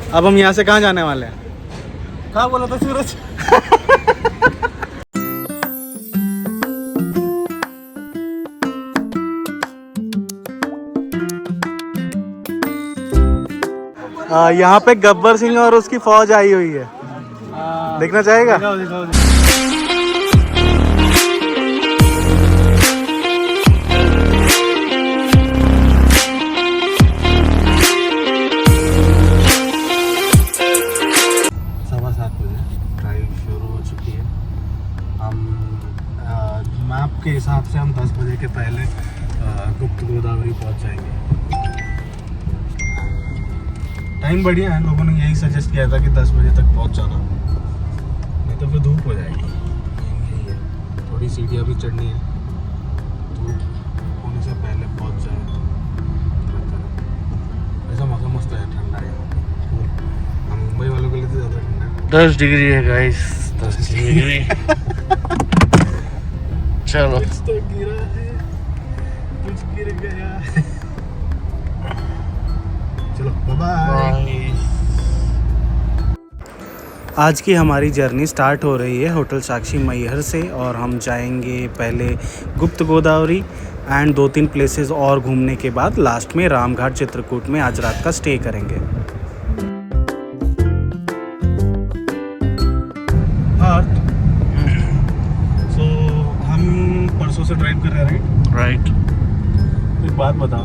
अब हम यहाँ से कहाँ जाने वाले हैं? कहाँ बोला था सूरज? यहाँ पे गब्बर सिंह और उसकी फौज आई हुई है। देखना चाहेगा? दिखाओ। मैप के हिसाब से हम 10 बजे के पहले गुप्त गोदावरी पहुंच जाएंगे। टाइम बढ़िया है, लोगों ने यही सजेस्ट किया था कि 10 बजे तक पहुंच जाना, नहीं तो फिर धूप हो जाएगी। यही है, थोड़ी सीढ़ियाँ भी चढ़नी है, धूप होने से पहले पहुंच जाए तो ऐसा मौसम मस्त है, ठंडा है। हम मुंबई वालों के लिए तो ज़्यादा ठंडा है। 10 डिग्री है गाइस, 10 डिग्री। चलो कुछ तो गिरा है, कुछ गिर गया है। चलो बाय। आज की हमारी जर्नी स्टार्ट हो रही है होटल साक्षी मैहर से और हम जाएंगे पहले गुप्त गोदावरी एंड 2-3 प्लेसेस और घूमने के बाद लास्ट में रामघाट चित्रकूट में आज रात का स्टे करेंगे। परसों से ड्राइव कर रहे हैं, राइट। एक बात बता,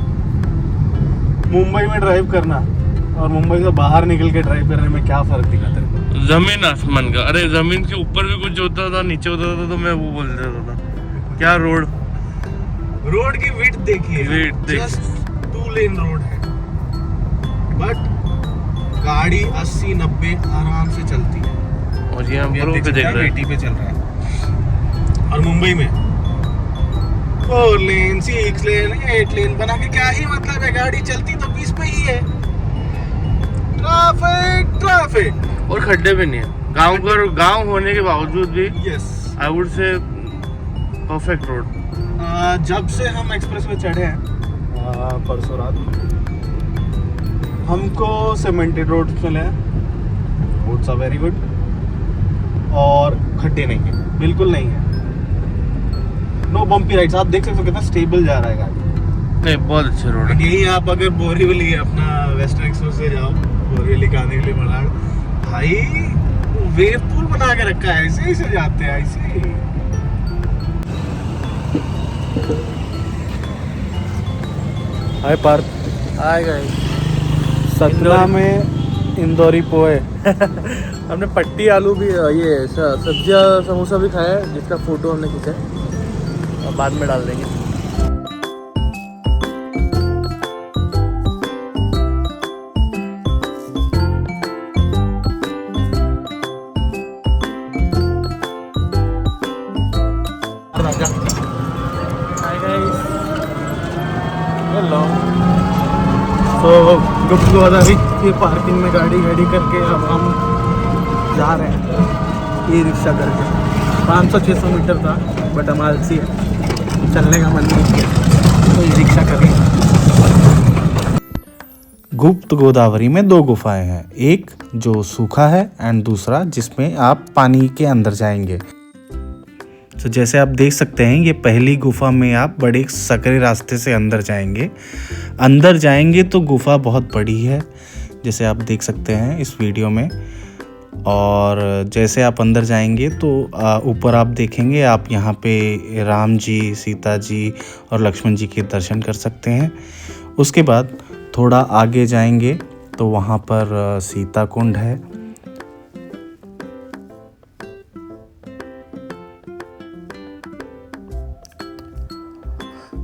मुंबई में ड्राइव करना और मुंबई से बाहर निकल के ड्राइव करने में क्या फर्क दिखा तेरे को? जमीन आसमान का। अरे जमीन के ऊपर भी कुछ होता था, नीचे होता था, तो मैं वो बोल देता था क्या रोड की विड्थ देखिए, जस्ट 2 लेन रोड है, बट गाड़ी 80-90 आराम से चलती है। और ये हम रोड पे देख रहे हैं, 80 पे चल रहा है। और मुंबई में 4 लेन, 6 लेन, 8 लेन बना के क्या ही मतलब है? गाड़ी चलती तो 20 पे ही है। ट्रैफिक और खड्डे भी नहीं है। गांव होने के बावजूद भी yes, I would say perfect road. जब से हम एक्सप्रेस में चढ़े हैं परसों रात, हमको सीमेंटेड रोड मिले हैं, रोड्स आर वेरी गुड, और खड्डे नहीं है, बिल्कुल नहीं है। नो बम्पी राइड्स, आप देख सकते हो कितना स्टेबल जा रहा है गाड़ी। नहीं, बहुत अच्छे रोड है। यही आप अगर बोरीवली अपना वेस्टर्न एक्सप्रेस से जाओ, बोरीवली कांदी के लिए मलाड, भाई वेव पूल बना के रखा है, ऐसे ही से जाते हैं ऐसे ही। Hi Parth. Hi guys. Satna में इंदौरी पोहे। हमने पट्टी आलू भी, ये सब्जियां समोसा भी खाया है, जिसका फोटो हमने खींचा है और बाद में डाल देंगे। हेलो। तो गुप्त गोदावरी की पार्किंग में गाड़ी करके अब हम जा रहे हैं ई रिक्शा करके। 500-600 मीटर था, बट हम आलसी है, चलने का मन नहीं किया, तो ई रिक्शा करें। गुप्त गोदावरी में 2 गुफाएं हैं, एक जो सूखा है एंड दूसरा जिसमें आप पानी के अंदर जाएंगे। तो जैसे आप देख सकते हैं, ये पहली गुफा में आप बड़े सकरे रास्ते से अंदर जाएंगे तो गुफा बहुत बड़ी है, जैसे आप देख सकते हैं इस वीडियो में। और जैसे आप अंदर जाएंगे तो ऊपर आप देखेंगे, आप यहाँ पे राम जी, सीता जी और लक्ष्मण जी के दर्शन कर सकते हैं। उसके बाद थोड़ा आगे जाएंगे तो वहाँ पर सीता कुंड है।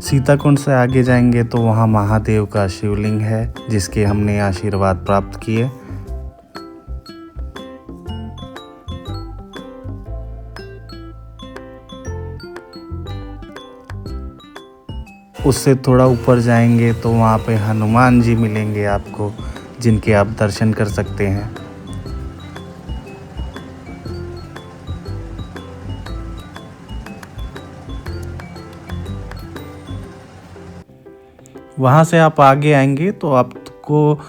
सीता कुंड से आगे जाएंगे तो वहाँ महादेव का शिवलिंग है, जिसके हमने आशीर्वाद प्राप्त किए। उससे थोड़ा ऊपर जाएंगे तो वहाँ पे हनुमान जी मिलेंगे आपको, जिनके आप दर्शन कर सकते हैं। वहाँ से आप आगे आएंगे तो आपको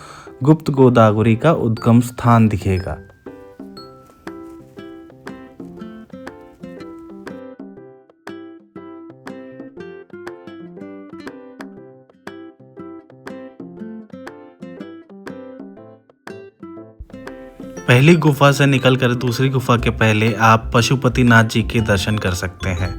गुप्त गोदावरी का उद्गम स्थान दिखेगा। पहली गुफा से निकलकर दूसरी गुफा के पहले आप पशुपतिनाथ जी के दर्शन कर सकते हैं।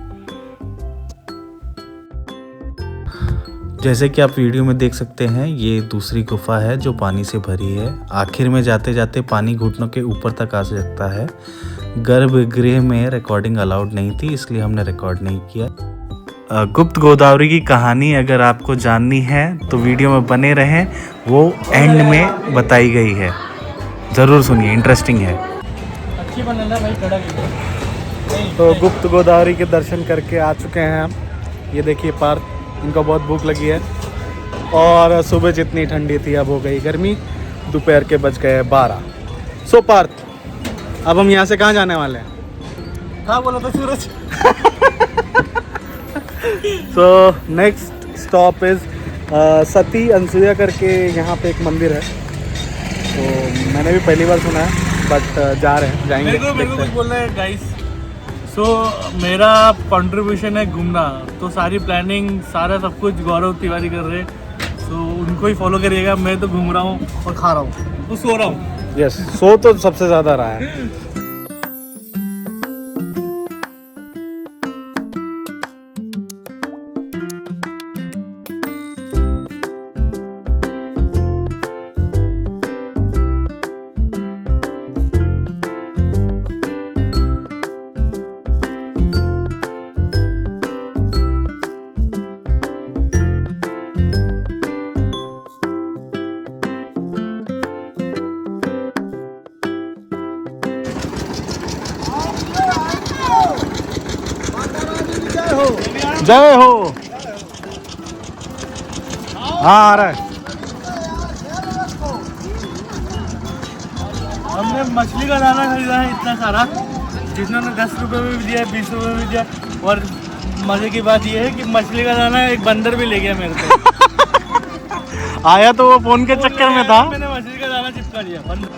जैसे कि आप वीडियो में देख सकते हैं, ये दूसरी गुफा है जो पानी से भरी है। आखिर में जाते जाते पानी घुटनों के ऊपर तक आ सकता है। गर्भगृह में रिकॉर्डिंग अलाउड नहीं थी, इसलिए हमने रिकॉर्ड नहीं किया। गुप्त गोदावरी की कहानी अगर आपको जाननी है तो वीडियो में बने रहें, वो एंड में बताई गई है, ज़रूर सुनिए, इंटरेस्टिंग है। अच्छी बनाना भाई, कड़क। तो गुप्त गोदावरी के दर्शन करके आ चुके हैं हम। ये देखिए पार्थ, इनको बहुत भूख लगी है और सुबह जितनी ठंडी थी अब हो गई गर्मी। दोपहर के बज गए 12। सो पार्थ, अब हम यहाँ से कहाँ जाने वाले हैं? हाँ बोला था सूरज। सो नेक्स्ट स्टॉप इज़ सती अनसुईया करके यहाँ पे एक मंदिर है। तो मैंने भी पहली बार सुना है, बट जा रहे हैं, जाएंगे। मेरे को कुछ बोलना है गाइस। सो मेरा कंट्रीब्यूशन है घूमना, तो सारी प्लानिंग सारा सब कुछ गौरव तिवारी कर रहे हैं। सो उनको ही फॉलो करिएगा। मैं तो घूम रहा हूँ और खा रहा हूँ, तो सो रहा हूँ। यस, सो तो सबसे ज़्यादा रहा है। जय हो। हाँ आ रहा है। हमने मछली का दाना खरीदा है इतना सारा, जिन्होंने 10 रुपये में भी दिया, 20 रुपये में भी दिया। और मज़े की बात यह है कि मछली का दाना एक बंदर भी ले गया मेरे को। आया तो वो फोन के चक्कर में था। मैंने मछली का दाना चिपका दिया बंदर।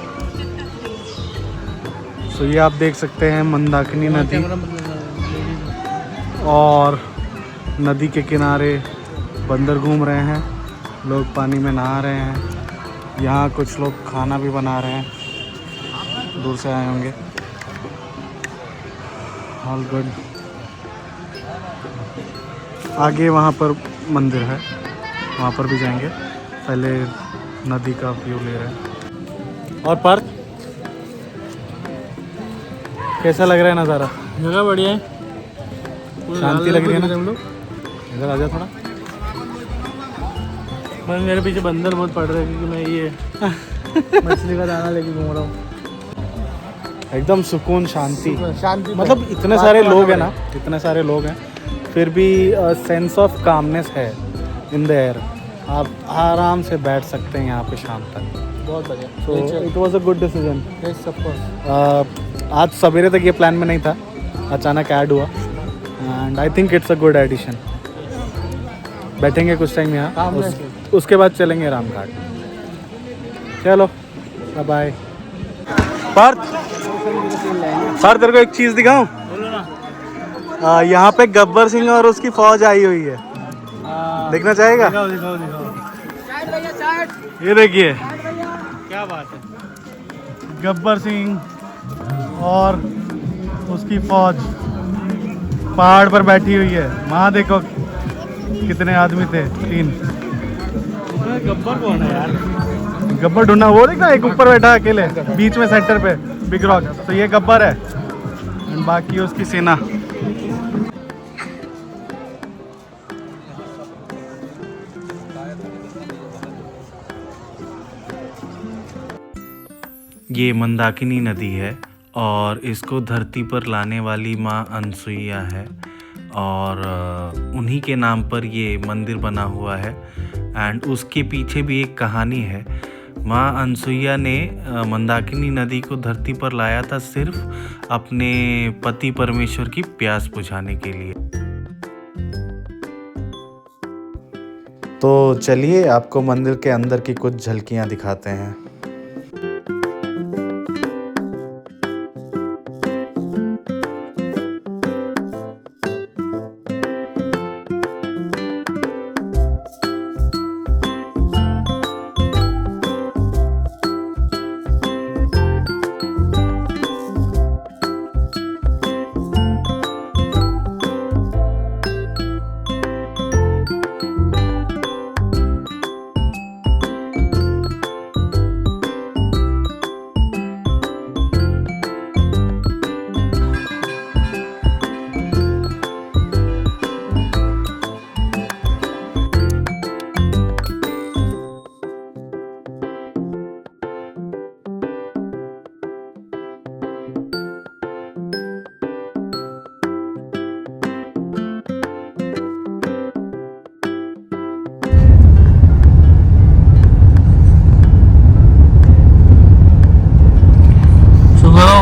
तो ये आप देख सकते हैं मंदाकिनी नदी, और नदी के किनारे बंदर घूम रहे हैं, लोग पानी में नहा रहे हैं। यहाँ कुछ लोग खाना भी बना रहे हैं, दूर से आए होंगे। All good. आगे वहाँ पर मंदिर है, वहाँ पर भी जाएंगे। पहले नदी का व्यू ले रहे हैं। और पार्थ, कैसा लग रहा है नज़ारा? जगह बढ़िया है, शांति लग रही है ना? हम लोग इधर आ जा थोड़ा। मैं मेरे पीछे बंदर बहुत पड़ रहे हैं क्योंकि मैं ये मछली का दाना लेके घूम रहा हूँ। एकदम सुकून, शांति। शांति, मतलब इतने सारे लोग हैं ना, इतने सारे लोग हैं, फिर भी सेंस ऑफ कामनेस है इन द एयर। आप आराम से बैठ सकते हैं यहाँ पे शाम तक। बहुत बढ़िया। So it was a good decision. Yes of course. आज सवेरे तक ये प्लान में नहीं था, अचानक ऐड हुआ, and I think it's a good addition. बैठेंगे कुछ टाइम यहाँ, उसके बाद चलेंगे रामघाट। चलो बाय बाय। पार्थ, तेरे को एक चीज़ दिखाऊं? बोलो ना। यहाँ पे गब्बर सिंह और उसकी फौज आई हुई है, देखना चाहेगा? दिखाओ दिखाओ दिखाओ। ये देखिए, क्या बात है। गब्बर सिंह और उसकी फौज पहाड़ पर बैठी हुई है। वहाँ देखो कितने आदमी थे, 3। गब्बर कौन है यार? गब्बर ढूंढना, वो देखना एक ऊपर बैठा है अकेले बीच में सेंटर पे, बिग रॉक। तो ये गब्बर है, और बाकी उसकी सेना। ये मंदाकिनी नदी है और इसको धरती पर लाने वाली माँ अनसुईया है, और उन्हीं के नाम पर ये मंदिर बना हुआ है। एंड उसके पीछे भी एक कहानी है। माँ अनसुईया ने मंदाकिनी नदी को धरती पर लाया था सिर्फ अपने पति परमेश्वर की प्यास बुझाने के लिए। तो चलिए आपको मंदिर के अंदर की कुछ झलकियाँ दिखाते हैं।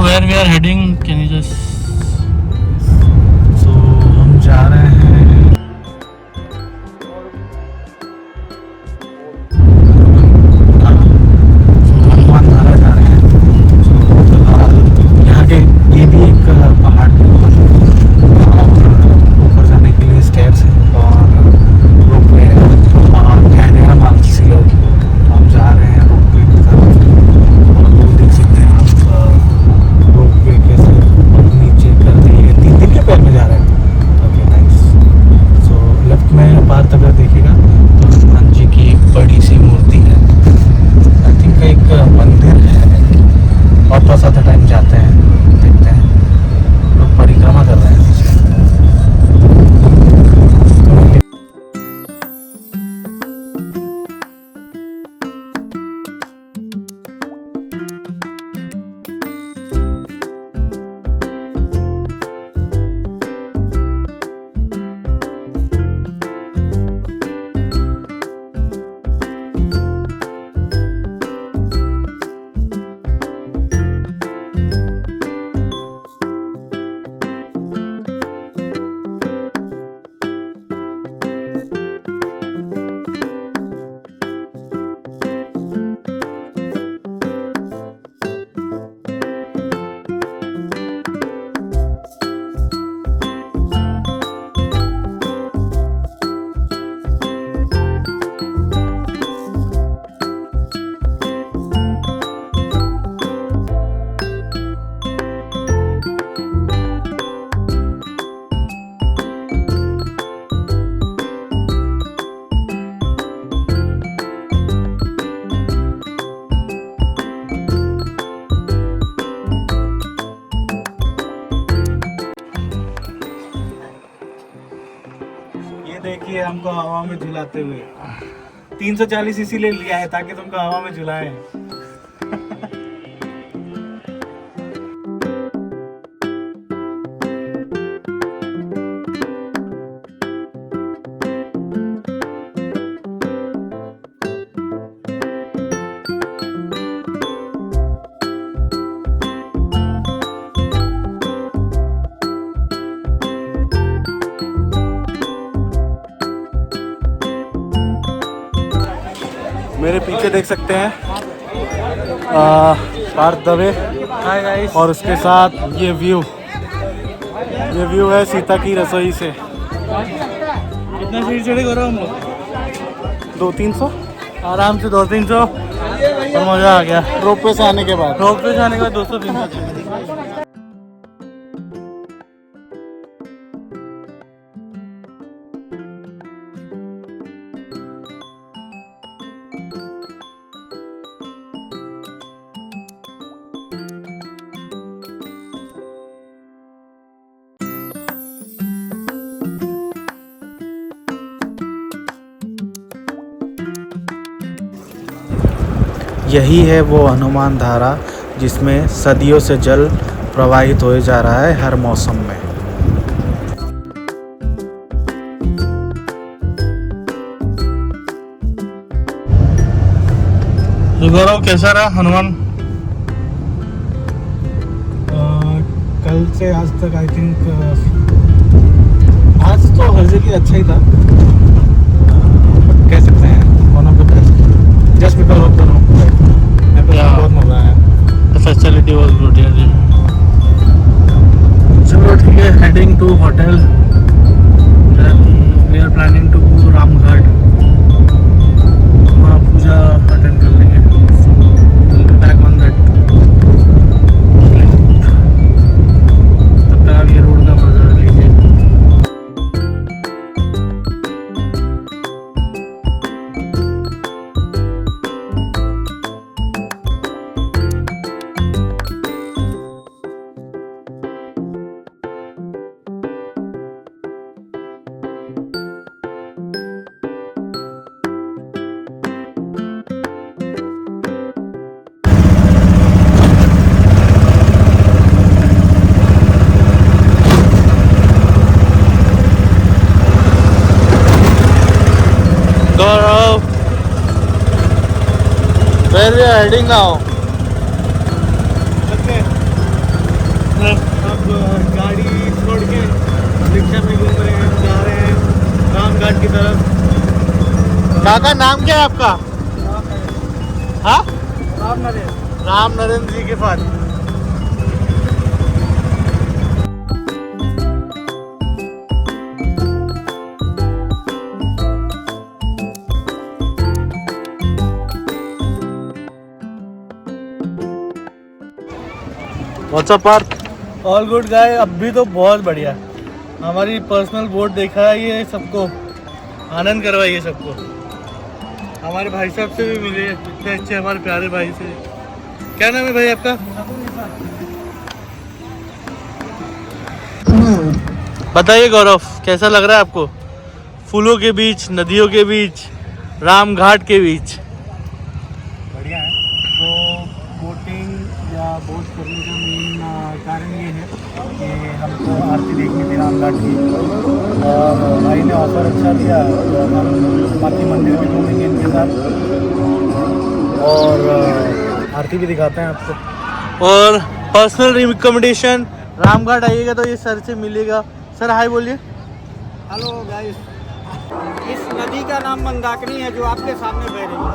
Where we are heading? Can you just? So हम जा रहे हैं हनुमान धारा जा रहे हैं। यहाँ के ये भी एक पहाड़ है और ऊपर जाने के लिए स्टेप्स हैं और रोपवे है और कहने का मानसी लोग हम जा रहे हैं रोपवे के साथ। और लोग देख सकते हैं आप रोपवे कैसे नीचे कर दिए 3 दिन के पैर में जा रहे हैं। Okay nice. सो लेफ्ट में पार्थ अगर देखेगा तो हनुमान जी की एक बड़ी सी मूर्ति है। आई थिंक एक मंदिर है और थोड़ा सा टाइम जाते हैं देखते हैं। लोग परिक्रमा कर रहे हैं पीछे। देखिए हमको हवा में झुलाते हुए 340 इसीलिए लिया है ताकि तुमको हवा में झुलाएं। मेरे पीछे देख सकते हैं पार्थ दवे और उसके साथ ये व्यू है सीता की रसोई से। कितना सीट चढ़े करो हम लोग? 200-300 आराम से 200-300 और मज़ा आ गया। रोपवे से आने के बाद रोपवे से आने के बाद 200-300। यही है वो हनुमान धारा जिसमें सदियों से जल प्रवाहित हो जा रहा है हर मौसम में। तो गौरव कैसा रहा हनुमान? कल से आज तक आई थिंक आज तो हर जगह अच्छा ही था। कह सकते He was good, yeah. चलो ठीक है, heading to hotel. Then we are planning to go Ramghat, वहाँ पूजा अटेंड कर लेंगे. So we'll be back on that. तब तक आप ये रोड का मजा लीजिए. Gaurav, where we are heading now? अब गाड़ी छोड़ के रिक्शा में घूम रहे हैं, जा रहे हैं रामघाट की तरफ. काका नाम क्या है आपका? हाँ, राम नरेंद्र जी के पास. What's up Parth? All good guy. अभी तो बहुत बढ़िया. हमारी पर्सनल बोट देखा है, ये सबको आनंद करवाइए सबको. हमारे भाई साहब से भी मिले, इतने अच्छे हमारे प्यारे भाई से. क्या नाम है भाई आपका? बताइए गौरव, कैसा लग रहा है आपको? फूलों के बीच, नदियों के बीच, रामघाट के बीच. बढ़िया है. तो बोटिंग या बोट करने का मेन कारण ये है कि हमको आरती देखनी थी रामघाट की, और भाई ने ऑफर अच्छा दिया तो हम बाकी मंदिर भी घूमेंगे इनके साथ और आरती भी दिखाते हैं आपको. और पर्सनल रिकमेंडेशन, रामघाट आइएगा तो ये सर से मिलेगा. सर हाय बोलिए. हेलो गाइस, इस नदी का नाम मंदाकिनी है जो आपके सामने बह रही है.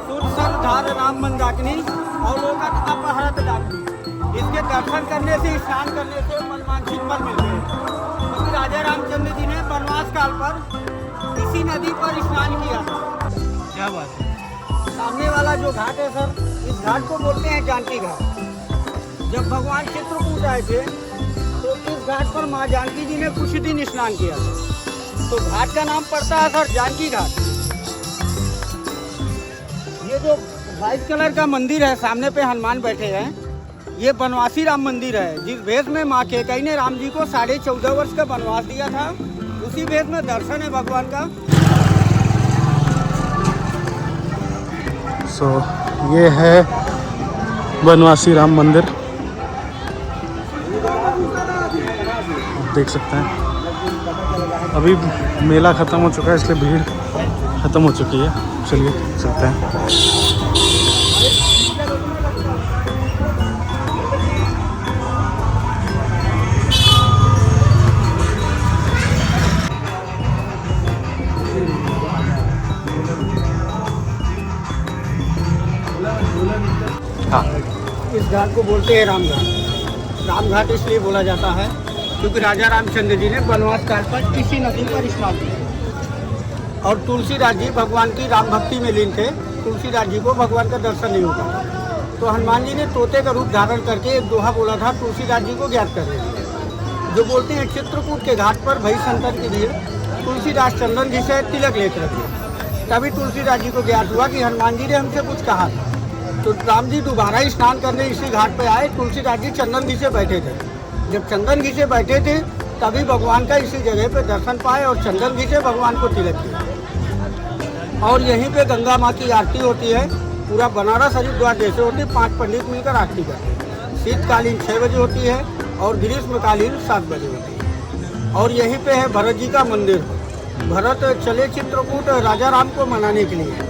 सुरसर धार नाम मंदाकिनी अवलोकन अपहरत डाली. इसके दर्शन करने से, स्नान करने से मनवांछित फल मिलते हैं. क्योंकि राजा रामचंद्र जी ने वनवास काल पर इसी नदी पर स्नान किया था. क्या बात है. सामने वाला जो घाट है सर, इस घाट को बोलते हैं जानकी घाट. जब भगवान चित्रकूट आए थे तो इस घाट पर माँ जानकी जी ने कुछ दिन स्नान किया था, तो घाट का नाम पड़ता है सर जानकी घाट. ये जो वाइट कलर का मंदिर है, सामने पे हनुमान बैठे हैं, ये बनवासी राम मंदिर है. जिस भेष में माँ कैकेयी ने राम जी को 14.5 वर्ष का वनवास दिया था, उसी भेष में दर्शन है भगवान का. सो ये है बनवासी राम मंदिर, आप देख सकते हैं. अभी मेला ख़त्म हो चुका है इसलिए भीड़ ख़त्म हो चुकी है. चलिए चलते हैं. इस घाट को बोलते हैं रामघाट. रामघाट इसलिए बोला जाता है क्योंकि राजा रामचंद्र जी ने वनवास काल पर इसी नदी पर स्नान किया. और तुलसीदास जी भगवान की राम भक्ति में लीन थे. तुलसीदास जी को भगवान का दर्शन नहीं होता, तो हनुमान जी ने तोते का रूप धारण करके एक दोहा बोला था तुलसीदास जी को ज्ञात करने के लिए, जो बोलते हैं चित्रकूट के घाट पर भई संतन की भीड़, तुलसीदास चंदन जी से तिलक लेकर रखे. तभी तुलसीदास जी को ज्ञात हुआ कि हनुमान जी ने हमसे कुछ कहा था. तो राम जी दोबारा स्नान करने इसी घाट पे आए. तुलसीदास जी चंदन घी से बैठे थे. जब चंदन घी से बैठे थे तभी भगवान का इसी जगह पे दर्शन पाए और चंदन घी से भगवान को तिलक किया. और यहीं पे गंगा माँ की आरती होती है. पूरा बनारस हरिद्वार जैसे होती है. 5 पंडित मिलकर आरती करते हैं. शीतकालीन 6 बजे होती है और ग्रीष्मकालीन 7 बजे होती है. और यहीं पे है भरत जी का मंदिर. भरत चले चित्रकूट राजा राम को मनाने के लिए.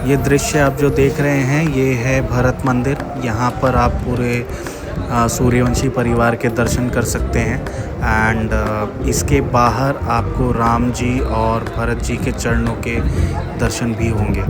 ये दृश्य आप जो देख रहे हैं ये है भरत मंदिर। यहाँ पर आप पूरे सूर्यवंशी परिवार के दर्शन कर सकते हैं। एंड इसके बाहर आपको राम जी और भरत जी के चरणों के दर्शन भी होंगे।